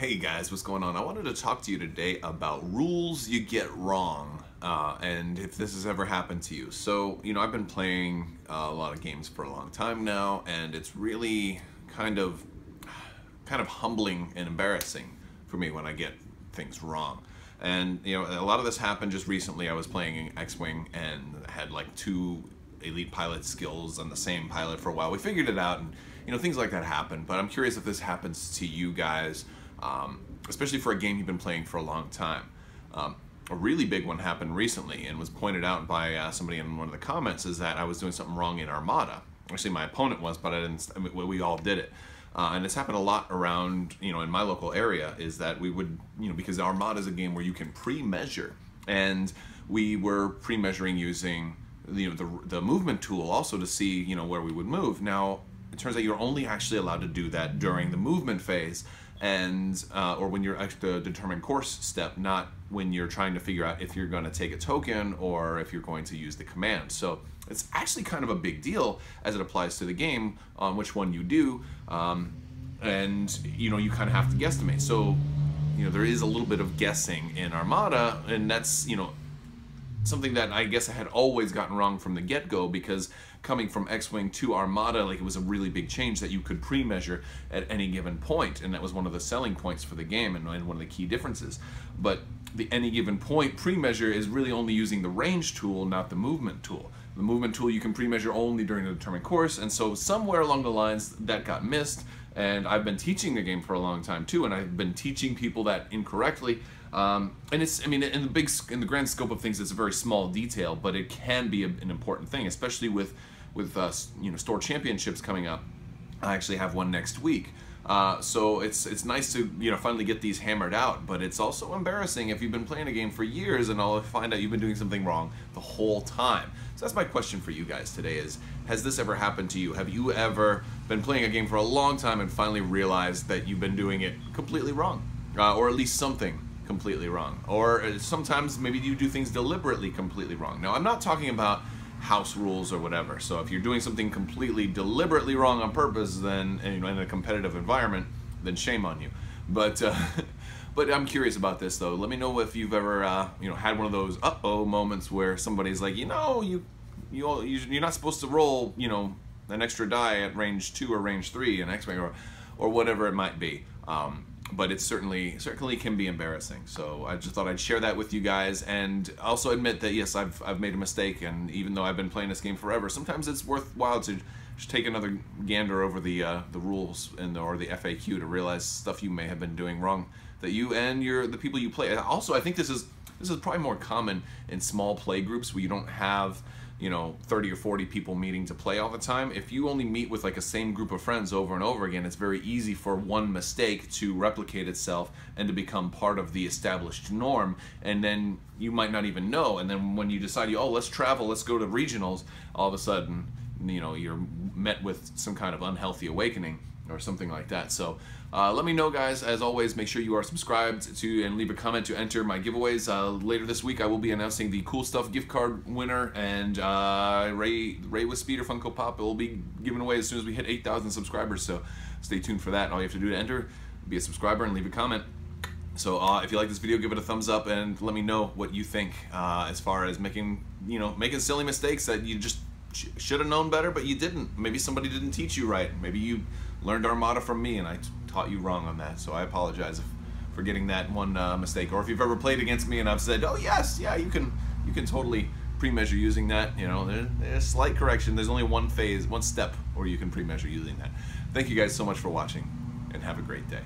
Hey guys, what's going on? I wanted to talk to you today about rules you get wrong, and if this has ever happened to you. So, I've been playing a lot of games for a long time now, and it's really kind of humbling and embarrassing for me when I get things wrong. And, a lot of this happened just recently. I was playing X-Wing and had like two elite pilot skills on the same pilot for a while. We figured it out, and things like that happen, but I'm curious if this happens to you guys. Especially for a game you've been playing for a long time. A really big one happened recently and was pointed out by somebody in one of the comments, is that I was doing something wrong in Armada. Actually, my opponent was, but I didn't. We all did it. And it's happened a lot around, in my local area, is that we would, because Armada is a game where you can pre-measure, and we were pre-measuring using, the movement tool also to see, where we would move. Now, it turns out you're only actually allowed to do that during the movement phase, and or when you're at the determine course step, not when you're trying to figure out if you're going to take a token or if you're going to use the command. So it's actually kind of a big deal as it applies to the game on which one you do, and you kind of have to guesstimate. So there is a little bit of guessing in Armada, and that's something that I guess I had always gotten wrong from the get-go, because coming from X-Wing to Armada, it was a really big change that you could pre-measure at any given point, and that was one of the selling points for the game and one of the key differences. But the any given point pre-measure is really only using the range tool, not the movement tool. The movement tool you can pre-measure only during the determined course, and so somewhere along the lines that got missed, and I've been teaching the game for a long time too, and I've been teaching people that incorrectly. And it's, in the grand scope of things, it's a very small detail, but it can be an important thing, especially with store championships coming up. I actually have one next week, so it's nice to finally get these hammered out. But it's also embarrassing if you've been playing a game for years and I'll find out you've been doing something wrong the whole time. So that's my question for you guys today: is, has this ever happened to you? Have you ever been playing a game for a long time and finally realized that you've been doing it completely wrong, or at least something completely wrong? Or sometimes maybe you do things deliberately completely wrong. Now, I'm not talking about house rules or whatever. So if you're doing something completely deliberately wrong on purpose, then in a competitive environment, then shame on you. But but I'm curious about this though. Let me know if you've ever had one of those uh-oh moments where somebody's like, you're not supposed to roll an extra die at range 2 or range 3 in X-Wing or whatever it might be. But it certainly can be embarrassing. So I just thought I'd share that with you guys, and also admit that yes, I've made a mistake, and even though I've been playing this game forever, sometimes it's worthwhile to just take another gander over the rules or the FAQ to realize stuff you may have been doing wrong, that you and the people you play. Also, I think this is probably more common in small play groups where you don't have 30 or 40 people meeting to play all the time. If you only meet with a same group of friends over and over again, it's very easy for one mistake to replicate itself and to become part of the established norm, and then you might not even know, and then when you decide, oh, let's travel, let's go to regionals, all of a sudden you're met with some kind of unhealthy awakening or something like that. So let me know, guys. As always, make sure you are subscribed to and leave a comment to enter my giveaways. Later this week I will be announcing the Cool Stuff gift card winner, and Ray with Speeder Funko Pop will be given away as soon as we hit 8,000 subscribers, so stay tuned for that. All you have to do to enter, be a subscriber and leave a comment. So if you like this video, give it a thumbs up and let me know what you think as far as making silly mistakes that you just should have known better, but you didn't. Maybe somebody didn't teach you right. Maybe you learned Armada from me and I taught you wrong on that. So I apologize for getting that one mistake. Or if you've ever played against me and I've said, oh yes, yeah, you can totally pre-measure using that. There's a slight correction. There's only one step where you can pre-measure using that. Thank you guys so much for watching, and have a great day.